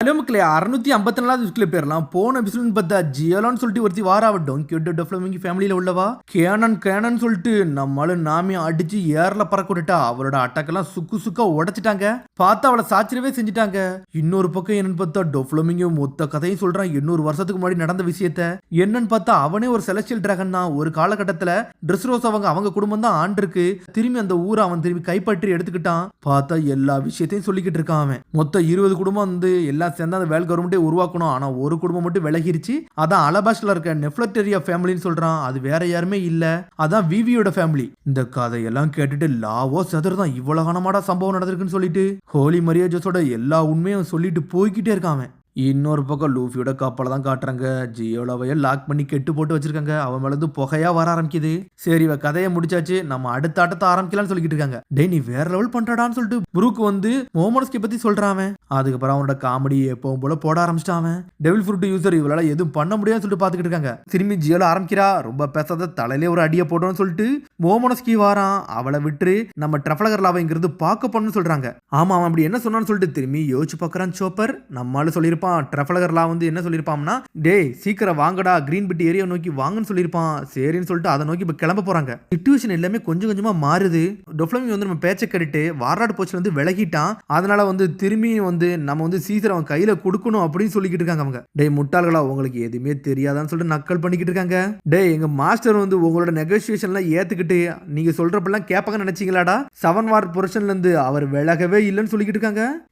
Hello மக்களே 654 பேர்லாம் போன எபிசோட் பார்த்தா ஜியோலான்னு சொல்லிட்டு ஒருத்தி வாராவட்டும் கியூட் டெவலப்பிங் ஃபேமிலியில் உள்ளவா கேனன் சொல்லிட்டு நம்மளால நாமே அடிச்சு ஏர்ல பறக்க விட்டுட்டா அவளோட அட்டாக்கெல்லாம் சுக்கா உடைச்சிட்டாங்க. பார்த்தா அவளை சாச்சிரவே செஞ்சுட்டாங்க. இன்னொரு பக்கம் என்னன்னு பார்த்தா டெவலப்பிங் மொத்த கதையும் சொல்றான் 800 வருஷத்துக்கு முன்னாடி நடந்த விஷயத்த. என்னன்னு பார்த்தா அவனே ஒரு செலஸ்டியல் டிராகன் தான். ஒரு காலகட்டத்தில் ட்ரெஸ்ரோஸ் அவங்க குடும்பம் தான் ஆண்டிருக்கு. திரும்பி அந்த ஊரை அவன் திரும்பி கைப்பற்றி எடுத்துக்கிட்டான். பார்த்தா எல்லா விஷயத்தையும் சொல்லிக்கிட்டு இருக்கான். அவன் மொத்தம் 20 குடும்பம் வந்து எல்லாம் சேர்ந்து அந்த வேல் கவர்மெண்ட்டே உருவாக்கணும். ஆனா ஒரு குடும்பம் மட்டும் விலகிருச்சு. அதான் அலபாஸ்ல இருக்க நெஃப்லட்டேரியா ஃபேமிலின்னு சொல்றான். அது வேற யாருமே இல்ல, அதான் விவியோட ஃபேமிலி. இந்த கதையெல்லாம் கேட்டுட்டு லாவோ சதுர்தான் இவ்வளவு கனமாடா சம்பவம் நடந்திருக்குன்னு சொல்லிட்டு ஹோலி மரியா ஜோஸோட எல்லா உண்மையும் சொல்லிட்டு போய்கிட்டே இருக்கான். இன்னொரு பக்கம் லூஃபியோட கப்பலை தான் காட்டுறாங்க. ஜியோலவைய லாக் பண்ணி கெட்டு போட்டு வச்சிருக்காங்க. அவன் மேலேருந்து புகையா வர ஆரம்பிக்குது. சரி இவ கதையை முடிச்சாச்சு, நம்ம அடுத்த ஆட்டத்தை ஆரம்பிக்கலாம்னு சொல்லிட்டு இருக்காங்க. டே நீ வேற லெவல் பண்றடான்னு சொல்லிட்டு புரூக் வந்து மோமோனஸ்கி பத்தி சொல்றான். அதுக்கப்புறம் அவனோட காமெடி எப்பவும் போல போட ஆரம்பிச்சிட்டான். டெவில் ஃப்ரூட் யூசர் இவளால எதுவும் பண்ண முடியாதுன்னு சொல்லிட்டு பாத்துக்கிட்டு இருக்காங்க. திரும்பி ஜியோல ஆரம்பிக்கிறா. ரொம்ப பேசாத தலையிலே ஒரு அடியை போட்டோம்னு சொல்லிட்டு மோமோனஸ்கி வாரான். அவளை விட்டு நம்ம ட்ரஃபலகர் லாவைங்கிறது பார்க்க போறோம்னு சொல்றாங்க. ஆமா அவன் அப்படி என்ன சொன்னான்னு சொல்லிட்டு திரும்பி யோசிச்சு பார்க்கறான். சோப்பர் நம்மளால சொல்லியிருப்பான். ட்ரஃபலகர்லாம் வந்து என்ன சொல்லியிருப்பான்னா, டே சீக்கிரம் வாங்கடா கிரீன் பிட் ஏரியா நோக்கி வாங்கன்னு சொல்லியிருப்பான். சரின்னு சொல்லிட்டு அதை நோக்கி இப்போ கிளம்ப போறாங்க. சிச்சுவேஷன் எல்லாமே கொஞ்சம் கொஞ்சமா மாறுது. டொஃப்ளமி வந்து நம்ம பேச்சை கட்டிட்டு வாராடு போச்சு வந்து விலகிட்டான். அதனால வந்து திரும்பி வந்து நம்ம வந்து சீசர் அவன் கையில கொடுக்கணும் அப்படின்னு சொல்லிக்கிட்டு இருக்காங்க. அவங்க டே முட்டாள்களா உங்களுக்கு எதுவுமே தெரியாதான்னு சொல்லிட்டு நக்கல் பண்ணிக்கிட்டு இருக்காங்க. டே எங்க மாஸ்டர் வந்து உங்களோட நெகோசியேஷன்லாம் ஏத்துக்கிட்டு நீங்க சொல்றப்பெல்லாம் கேட்பாங்கன்னு நினைச்சீங்களாடா? 7 வார் பொசிஷன்ல இருந்து அவர் விலகவே இல்லைன்னு சொல்லிக்கிட்டு இருக்காங்க.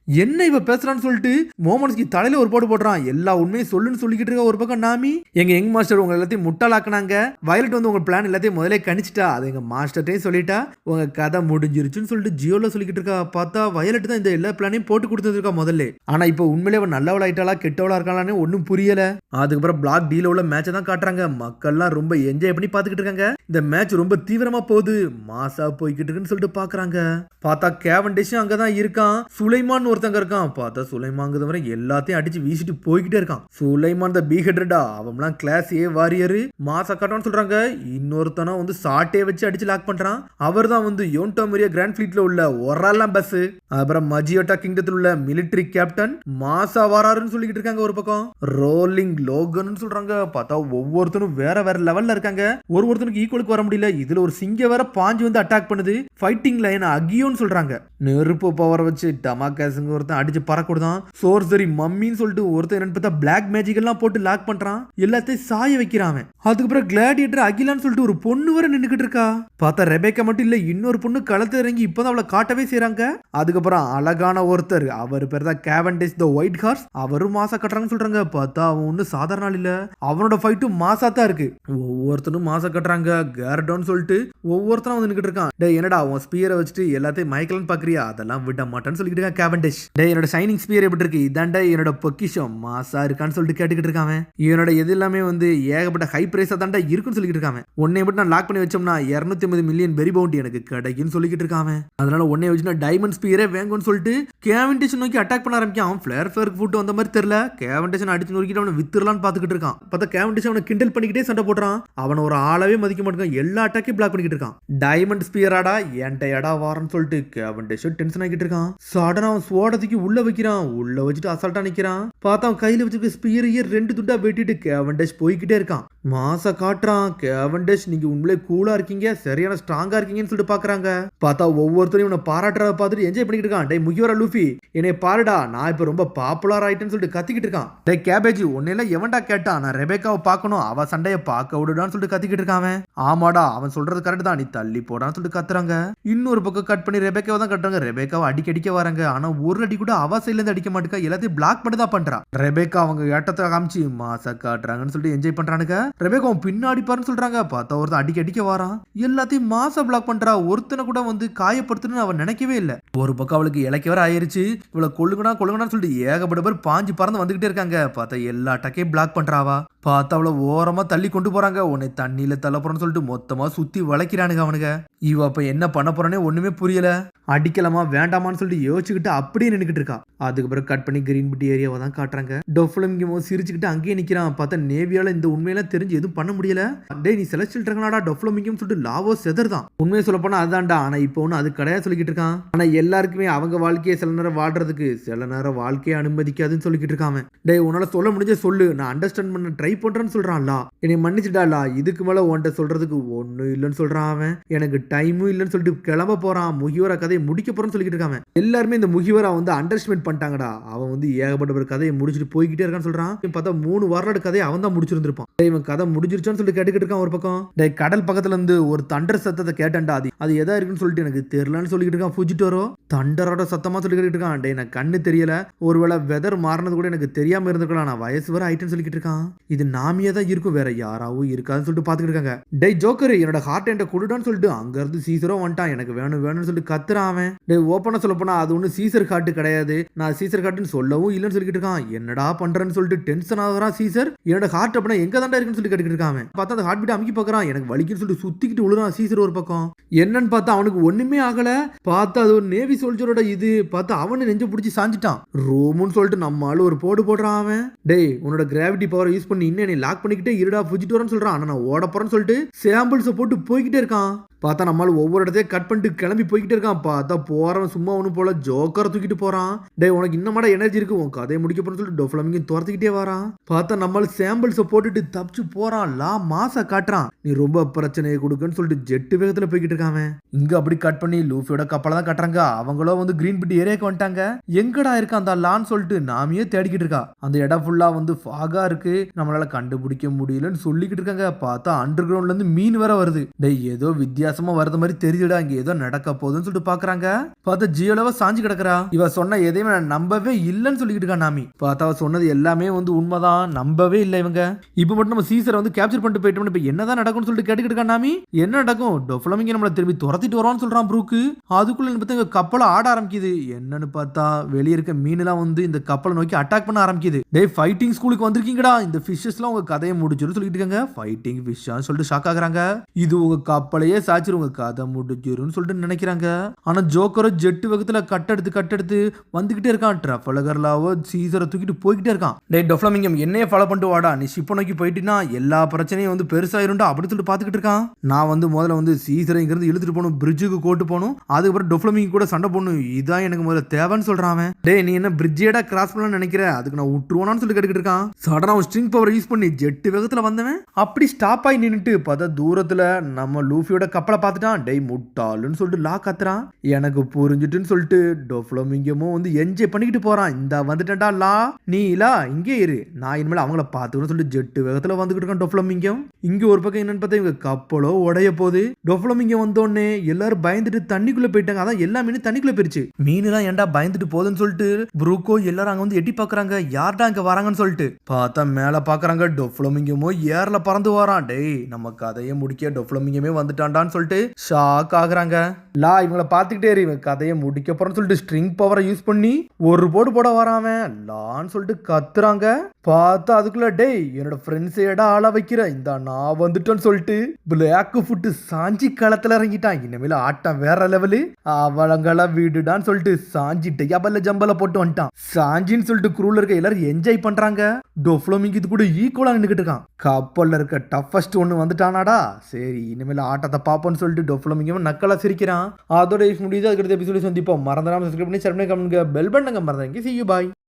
என்ன இவ பேசுறான்னு சொல்லிட்டு மோமன்ஸ்கி தலையில ஒரு போட்டு போடுறான். எல்லா உண்மையும் சொல்லுன்னு சொல்லிக்கிட்டு இருக்க. ஒரு பக்கம் நாமி எங்க யங் மாஸ்டர் உங்க எல்லாத்தையும் முட்டாளாக்குனாங்க. வயலட் வந்து உங்க பிளான் எல்லாத்தையும் முதலே கணிச்சிட்டா. அது எங்க மாஸ்டர்ட்டையும் சொல்லிட்டா. உங்க கதை முடிஞ்சிருச்சுன்னு சொல்லிட்டு ஜியோல சொல்லிக்கிட்டு இருக்கா. பார்த்தா வயலட் தான் இந்த எல்லா பிளானையும் போட்டு கொடுத்துருக்கா முதல்ல. ஆனா இப்போ உண்மையிலே அவன் நல்லவளா ஆயிட்டாளா கெட்டவளா இருக்காளான்னு ஒன்னும் புரியல. அதுக்கப்புறம் பிளாக் டீல உள்ள மேட்சை தான் காட்டுறாங்க. மக்கள்லாம் ரொம்ப என்ஜாய் பண்ணி பாத்துக்கிட்டு இருக்காங்க. இந்த மேட்ச் ரொம்ப தீவிரமா போகுது, மாசா போய்கிட்டு இருக்குன்னு சொல்லிட்டு பாக்குறாங்க. பார்த்தா கேவன்டிஷும் அங்கதான் இருக்கான். சுலைமான் ஒருத்தங்க இருக்கான். பார்த்தா சுலைமான் வரை எல்லாத்தையும் அடிச்சு வீசிட்டு போய்கிட்டே இருக்கான். சுலைமான் த பீஹெட்ரடா அவன்லாம் கிளாஸ் ஏ வாரியர் மாசா காட்டான்னு சொல்றாங்க. இன்னொருத்தனா வந்து சாட்டே வச்சு அடிச்சு லாக் பண்றான். அவர் தான் வந்து யோன்டோமரியா கிராண்ட் ஃபிளீட்ல உள்ள ஒராலாம் பஸ். அப்புறம் மஜியோட்டா கிங்டத்தில் உள்ள மிலிட்டரி கேப்டன் மாசா வாராருன்னு சொல்லிக்கிட்டு இருக்காங்க. ஒரு பக்கம் ரோலிங் லோகன் சொல்றாங்க. பார்த்தா ஒவ்வொருத்தரும் வேற வேற லெவல்ல இருக்காங்க. ஒருத்தனுக்கு ஈக்குவலுக்கு வர முடியல. இதுல ஒரு சிங்க வேற பாஞ்சு வந்து அட்டாக் பண்ணுது. ஃபைட்டிங் லைன் அகியோன்னு சொல்றாங்க. நெருப்பு பவர் வச்சு டமாகாசுங்க ஒருத்தன் அடிச்சு பறக்கூடாதான். சோர்சரி மம்மின்னு சொல்லிட்டு ஒருத்தன் என்னன்னு பார்த்தா பிளாக் மேஜிக் எல்லாம் போட்டு லாக் பண்றான். எல்லாத்தையும் சாய வைக்கிறான். அதுக்கப்புறம் கிளாடியேட்டர் அகிலான்னு சொல்லிட்டு ஒரு பொண்ணு வர நின்னுக்கிட்டு இருக்கா. பார்த்தா ரெபேக்கா மட்டும் இல்ல, இன்னொரு பொண்ணு களத்துல இறங்கி இப்பதான் அவளை காட்டவே செய்றாங்க. அதுக்கப்புறம் அழகான ஒருத்தர், அவர் பேர் தான் கேவன்டிஷ் த ஒயிட் ஹார்ஸ். அவரும் மாசா கட்டுறாங்கன்னு சொல்றாங்க. பார்த்தா அவன் ஒண்ணு சாதாரண ஆள் இல்ல, அவனோட ஃபைட்டும் மாசா தான் இருக்கு. ஒவ்வொருத்தனும் மாசா கட்டுறாங்க. கேரடோன்னு சொல்லிட்டு ஒவ்வொருத்தரும் வந்து நின்னுக்கிட்டு இருக்கான். டே என்னடா அவன் ஸ்பியரை வச்சுட்டு எல்லாத்தையும் மைக்கேல்னு பாக்குறியா? அதெல்லாம் விட மாட்டான்னு சொல்லிட்டு இருக்கான் கேவன்டிஷ். டே என்னோட ஷைனிங் ஸ்பியர் எப்படி இருக்கு? இதாண்டா என்னோட பொக்கிஷம் மாசா இருக்கான்னு சொல்லிட்டு கேட்டுக்கிட்டு இருக்கான். இவனோட எது எல்லாமே வந்து ஏகப்பட்ட ஹை பிரைஸா தாண்டா இருக்குன்னு சொல்லிட்டு இருக்கான். உன்னை மட்டும் நான் லாக் பண்ணி வச்சோம்னா 250 மில்லியன் பெரி பவுண்டி எனக்கு கிடைக்குன்னு சொல்லிக்கிட்டு இருக்கான். அதனால உன்னை வச்சு டைமண்ட் ஸ்பியரே வேங்கும்னு சொல்லிட்டு கேவன்டிஷ் நோக்கி அட்டாக் பண்ண ஆரம்பிக்கான். ஃபிளேர் ஃபேருக்கு ஃபுட் வந்த மாதிரி தெரியல. கேவன்டிஷ் அடிச்சு நோக்கிட்டு அவனை வித்துறலான்னு பாத்துக்கிட்டு இருக்கான். பார்த்தா கேவன்டிஷ் அவனை கிண்டல் பண்ணிக்கிட்டே சண்டை போடுறான். அவனை ஒரு ஆளவே மதிக்க மாட்டேங்க. எல்லா அட்டாக்கையும் பிளாக் பண்ணிக்கிட்டு இருக்கான். டைமண்ட் ஸ்பியராடா என்டையடா வாரன்னு சொல்லிட்டு கேவன்டிஷ் டென்ஷன் ஆகிட்டு இருக்கான். சடனா அவன் சோடத்துக்கு உள்ள வைக்கிறான். உள்ள வச்சுட்டு அசால்ட்டா நிக்கிறான். பார்த்தா அவன் கையில வச்சுட்டு ஸ்பியரையே 2 துண்டா வெட்டிட்டு கேவன்டிஷ் போய்கிட்டே இருக்கான். மாசா காட்டுறான். கேவன்டிஷ் நீங்க உண்மையிலே கூலா இருக்கீங்க, சரியான ஸ்ட்ராங்கா இருக்கீங்கன்னு சொல்லிட்டு பாக்குறாங்க. பார்த்தா ஒவ்வொருத்தரையும் இவனை பாராட்டுறத பார்த்துட்டு என்ஜாய் பண்ணிக்கிட்டு இருக்கான். டே முக்கியவரா லூஃபி என்னை பாருடா, நான் இப்ப ரொம்ப பாப்புலர் ஆயிட்டேன்னு சொல்லிட்டு கத்திக்கிட்டு இருக்கான். டே கேபேஜ் உன்னையில எவன்டா கேட்டான்? நான் ரெபேக்காவை பார்க்கணும், அவ சண்டைய பார்க்க விடுடான்னு சொல்லிட்டு கத்திக்கிட்டு இருக்கான். ஆமாடா அவன் சொல்றது கரெக்ட் தான், நீ தள்ளி போடான்னு சொல்லிட்டு கத்துறாங்க. இன்னொரு பக்கம் கட் பண்ணி ரெபேக்காவை தான் கட்டுறாங்க. ரெபேக்காவை அடிக்க வராங்க. ஆனா ஒரு அடி கூட அவ சைட்ல இருந்து அடிக்க மாட்டேக்கா. எல்லாத்தையும் பிளாக் பண்ணி தான் பண்றா. ரெபேக்கா அவங்க ஏட்டத்தை காமிச்சு மாசா காட்டுறாங்கன்னு சொல்லிட்டு என்ஜாய் பண்றானுங்க. ரெபேக்கா பின்னாடி பாருன்னு சொல்றாங்க. பார்த்தா ஒருத்தன் அடிக்க வாரான். எல்லாத்தையும் மாசா பிளாக் பண்றா. ஒருத்தனை கூட வந்து காயப்படுத்துன்னு அவன் நினைக்கவே இல்லை. ஒரு பக்கம் அவளுக்கு இலக்க வர ஆயிருச்சு. இவளை கொள்ளுங்கடான்னு சொல்லிட்டு ஏகப்பட்ட பேர் பாஞ்சு பறந்து வந்துகிட்டே இருக்காங்க. பார்த்தா எல்லா அட்டாக்கையும் பிளாக் பண்றாவா. பார்த்து அவளை ஓரமா தள்ளி கொண்டு போறாங்க. உன்னை தண்ணியில தள்ள போறேன்னு சொல்லிட்டு மொத்தமா சுத்தி வளைக்கிறானுங்க அவனுங்க. இவ அப்ப என்ன பண்ண போறானே ஒண்ணுமே புரியல. அடிக்கலாமா வேண்டாமான்னு சொல்லிட்டு யோசிச்சுக்கிட்டு அப்படியே நின்னுக்கிட்டு இருக்கா. அதுக்கு பிறகு கட் பண்ணி கிரீன் பிட்டி ஏரியாவை தான் காட்டுறாங்க. டொஃப்ளமிங்கோ சிரிச்சுக்கிட்டு அங்கேயே நிக்கிறான். பார்த்தா நேவியால இந்த உண்மையெல்லாம் தெரிஞ்சு எதுவும் பண்ண முடியல. டேய் நீ செலஸ்டியல் ட்ராகனாடா டொஃப்ளமிங்கன்னு சொல்லிட்டு லாவோ செதர்தான். உண்மையை சொல்ல போனா அதான்டா. ஆனா இப்போ ஒண்ணு அது கிடையாது சொல்லிக்கிட்டு இருக்கான். ஆனா எல்லாருக்குமே அவங்க வாழ்க்கையை சில நேரம் வாழ்றதுக்கு சில நேரம் வாழ்க்கையை அனுமதிக்காதுன்னு சொல்லிக்கிட்டு இருக்காங்க. டேய் உன்னால சொல்ல முடிஞ்ச சொல்லு, நான் அண்டர்ஸ்டாண்ட் பண்ண ட்ரை பண்றேன்னு சொல்றான்ல. என்னை மன்னிச்சுடாலா, இதுக்கு மேல உன்கிட்ட சொல்றதுக்கு ஒன்னும் இல்லைன்னு சொல்றான் அவன். எனக்கு டைமும் இல்லைன்னு சொல்லிட்டு கிளம்ப போறான். முகிவரா கதையை முடிக்க போறேன்னு சொல்லிக்கிட்டு இருக்காங்க. எல்லாருமே இந்த முகிவரா வந்து அண்டர்ஸ்டாண்ட் பண்ணிட்டாங்கடா. அவன் வந்து ஏகப்பட்ட ஒரு கதையை முடிச்சுட்டு போய்கிட்டே இருக்கான்னு சொல்றான். பார்த்தா 3 வாரலாடு கதையை அவன் தான் முடிச்சிருந்திருப்பான். இவன் கதை முடிஞ்சிருச்சான்னு சொல்லி கேட்டுக்கிட்டு இருக்கான் ஒரு பக்கம். கடல் பக்கத்துல இருந்து ஒரு தண்டர் சத்தத்தை கேட்டேன்டா. அது எதா இருக்குன்னு சொல்லிட்டு எனக்கு தெரியலன்னு சொல்லிக்கிட்டு இருக்கான். ஃபுஜிட்டோரோ தண்டரோட சத்தமா சொல்லிக்கிட்டு இருக்கான். டே எனக்கு கண்ணு தெரியல, ஒருவேளை வெதர் மாறினது கூட எனக்கு தெரியாம இருந்திருக்கலாம். நான் வயசு வர ஆயிட்டேன்னு சொல்லிக்கிட்டு இருக்கான். இது நாமியே தான் இருக்கும், வேற யாராவும் இருக்காதுன்னு சொல்லிட்டு பாத்துக்கிட்டு இருக்காங்க. டே ஜோக்கர் என்னோட ஹார்ட் என்கிட்ட கொடுடான்னு சொல்லிட்டு அங்க இருந்து சீசரோ வந்துட்டான். எனக்கு வேணும் வேணும்னு சொல்லிட்டு கத்துறான் அவன். டே ஓப்பனா சொல்ல போனா அது ஒண்ணு சீசர் ஹார்ட் கிடையாது, நான் சீசர் ஹார்ட்னு சொல்லவும் இல்லைன்னு சொல்லிக்கிட்டு இருக்கான். என்னடா பண்றேன்னு சொல்லிட்டு டென்ஷன் ஆகுறான் சீசர். என்னோட ஹார்ட் அப்படின்னா எங்க தாண்டா இருக்குன்னு சொல்லி கேட்டுக்கிட்டு இருக்கான். பார்த்தா அந்த ஹார்ட் பீட் அமுக்கி பாக்குறான். எனக்கு வலிக்குன்னு சொல்லிட்டு சுத்திக்கிட்டு விழுறான் சீசர் ஒரு பக்கம். என்னன்னு பார்த்தா அவனுக்கு ஒண்ணுமே ஆகல. பார்த்தா அது ஒரு நேவி சோல்ஜரோட இது. பார்த்தா அவனு நெஞ்சு பிடிச்சி சாஞ்சிட்டான். ரோமுன்னு சொல்லிட்டு நம்ம ஆளு ஒரு போடுறான் அவன். டேய் உன்னோட கிராவிட்டி பவர் யூஸ் பண்ணி இன்னும் லாக் பண்ணிக்கிட்டே இருடா ஃபுஜிட்டு வரேன்னு சொல்றான். ஆனா நான் ஓட போறேன்னு சொல்லிட்டு சாம்பிள்ஸை போட்டு போய்கிட்டே இருக்கான். பார்த்தா நம்மளால ஒவ்வொரு இடத்தையும் கட் பண்ணிட்டு கிளம்பி போய்கிட்டே இருக்கான். பார்த்தா போறவன் சும்மா ஒண்ணு போல ஜோக்கரை தூக்கிட்டு போறான். டே உனக்கு இன்னமாட எனர்ஜி இருக்கு, உன் கதையை முடிக்க போறேன்னு சொல்லிட்டு டொஃப்ளமிங்கை துரத்துக்கிட்டே வரான். பார்த்தா நம்மளால சாம்பிள்ஸை போட்டுட்டு தப்பிச்சு போறான். மாசா காட்டுறான். நீ ரொம்ப பிரச்சனையை கொடுக்குன்னு சொல்லிட்டு ஜெட்டு வேகத்துல போய்கிட்டு இருக்காங்க. இங்க அப்படி கட் பண்ணி லூஃபியோட கப்பலை தான் கட்டுறாங்க. அவங்களும் வந்து கிரீன் பிட்டி ஏரியாக்கு வந்துட்டாங்க. எங்கடா இருக்கா அந்த லான்னு சொல்லிட்டு நாமியே தேடிக்கிட்டு இருக்கா. அந்த இடம் ஃபுல்லா வந்து ஃபாகா இருக்கு, நம்மளால கண்டுபிடிக்க முடியலன்னு சொல்லிக்கிட்டு இருக்காங்க. பார்த்தா அண்டர் கிரவுண்ட்ல இருந்து மீன் வேற வருது. டேய் ஏதோ வித்தியாசமா வரது மாதிரி தெரியுதுடா, இங்க ஏதோ நடக்க போகுதுன்னு சொல்லிட்டு பாக்குறாங்க. பார்த்தா ஜியோலவா சாஞ்சு கிடக்குறா. இவ சொன்ன எதையுமே நான் நம்பவே இல்லைன்னு சொல்லிக்கிட்டு இருக்கா நாமி. பார்த்தா அவ சொன்னது எல்லாமே வந்து உண்மைதான், நம்பவே இல்லை இவங்க. இப்ப மட்டும் நம்ம சீசரை வந்து கேப்சர் பண்ணிட்டு போயிட்டோம். இப்ப என்னதான் நடக்கும்னு சொல்லிட்டு கேட்டுக்கிட்டு இருக்கா நாமி. என்ன நடக்கும், டொஃப்ளமிங்க நம்மள திரும்பி துரத்திட்டு வருவான்னு சொல்றான் ப்ரூக்கு. அதுக்குள்ள பார்த்தா இங்க கப்பலை ஆட ஆரம்பிக்குது. என்னன்னு பார்த்தா வெளியே இருக்க மீன்லாம் வந்து இந்த கப்பலை நோக்கி அட்டாக் பண்ண ஆரம்பிக்குது. டேய் ஃபைட்டிங் ஸ்கூலுக்கு வந்திருக்கீங்கடா, இந்த ஃபிஷஸ்லாம் உங்க கதையை முடிச்சிடும் சொல்லிட்டு இருக்காங்க. ஃபைட்டிங் ஃபிஷ்ஷான்னு சொல்லிட்டு ஷாக் ஆகுறாங்க. இது உங்க கப்பலையே சாச்சிரு, உங்க கதை முடிஞ்சிரும்னு சொல்லிட்டு நினைக்கிறாங்க. ஆனா ஜோக்கரோ ஜெட்டு வேகத்துல கட்டெடுத்து வந்துகிட்டே இருக்கான். ட்ரஃபலகர்லாவோ சீசரை தூக்கிட்டு போய்கிட்டே இருக்கான். டேய் டொஃப்ளமிங்கம் என்னையே ஃபாலோ பண்ணிட்டு வாடா, நீ ஷிப்பை நோக்கி போயிட்டீங்கன்னா எல்லா பிரச்சனையும் வந்து பெருசாயிரும்டா அப்படி சொல்லிட்டு பாத்துக்கிட்டு இருக்கான். நான் வந்து முதல்ல வந்து சீசரை இங்கிருந்து இழுத்துட்டு போகணும், பிரிட்ஜுக்கு கோட்டு போகணும், அதுக்கப்புறம் டொஃப்ளமிங் கூட சண்டை போடணும், இதான் எனக்கு முதல்ல தேவைன்னு சொல்றான். டேய் நீ என்ன பிரிட்ஜேடா கிராஸ் பண்ணலாம்னு நினைக்கிற, அதுக்கு நான் விட்டுருவானு சொல்லி கேட்டுக்கிட்டு இருக்கான். சடனா ஸ்ட்ரிங் பவர் யூஸ் பண்ணி ஜெட்டு வேகத்துல வந்தவன் அப்படி ஸ்டாப் ஆகி நின்னுட்டு பார்த்தா தூரத்துல நம்ம லூஃபியோட கப்பலை பார்த்துட்டான். டேய் முட்டாளுன்னு சொல்லிட்டு லா கத்துறான். எனக்கு புரிஞ்சுட்டுன்னு சொல்லிட்டு டொஃப்ளமிங்கமும் வந்து என்ஜாய் பண்ணிக்கிட்டு போறான். இந்த வந்துட்டா லா, நீ இல்லா இங்கே இரு, நான் இனிமேல் அவங்கள பார்த்துக்கணும்னு சொல்லிட்டு ஜெட்டு வேகத்துல வந்துகிட்டு இருக்கான் டொஃப்ளமிங்கம். இங்க ஒரு பக்கம் என்னன்னு பார்த்தா இவங்க கப்பலோ உடைய போகுது. டொஃப்ளமிங்கம் வந்தோடனே எல்லாரும் பயந்துட்டு தண்ணிக்குள்ள போயிட்டாங்க. அதான் எல்லா மீனும் தண்ணிக்குள்ள போயிருச்சு. மீனுலாம் ஏன்டா பயந்துட்டு போகுதுன்னு சொல்லிட்டு ப்ரூக்கோ எல்லாரும் அங்க வந்து எட்டி பாக்குறாங்க, யார்டா இங்க வராங்கன்னு சொல்லிட்டு. பார்த்தா மேல பாக்குறாங்க டொஃப்ளமிங்கமோ ஏர்ல பறந்து வரான். டேய் நம்ம கதையை முடிக்க டொஃப்ளமிங்கமே வந்துட்டான்டான்னு சொல்லிட்டு ஷாக் ஆகுறாங்க. லா இவங்களை பார்த்துக்கிட்டே இவன் கதையை முடிக்க போறேன்னு சொல்லிட்டு ஸ்ட்ரிங் பவரை யூஸ் பண்ணி ஒரு போட வராம லான்னு சொல்லிட்டு கத்துறாங்க. பார்த்தா அதுக்குள்ள டேய் என்னோட ஃப்ரெண்ட்ஸ் ஏடா ஆள வைக்கிற, இந்த நான் வந்துட்டேன்னு சொல்லிட்டு பிளாக் ஃபுட்டு சாஞ்சி களத்துல இறங்கிட்டான். இனிமேல ஆட்டம் வேற லெவலு, அவளங்கள வீடுடான்னு சொல்லிட்டு சாஞ்சிட்டு யபல்ல ஜம்பல போட்டு வந்துட்டான். சாஞ்சின்னு சொல்லிட்டு குரூல இருக்க எல்லாரும் என்ஜாய் பண்றாங்க. டொஃப்ளமிங் இது கூட ஈக்குவலா நின்னுக்கிட்டு இருக்கான். கப்பல்ல இருக்க டஃபஸ்ட் ஒண்ணு வந்துட்டானாடா, சரி இனிமேல் ஆட்டத்தை பாப்போன்னு சொல்லிட்டு டொஃப்ளமிங்கும் நக்கலா சிரிக்கிறான். அதோட முடியுது. அதுக்கு எபிசோட சந்திப்போம். மறந்துடாம சப்ஸ்கிரைப் பண்ணி ஷேர் பண்ணி கமெண்ட் பெல் பட்டனை மறந்துங்க. See you bye.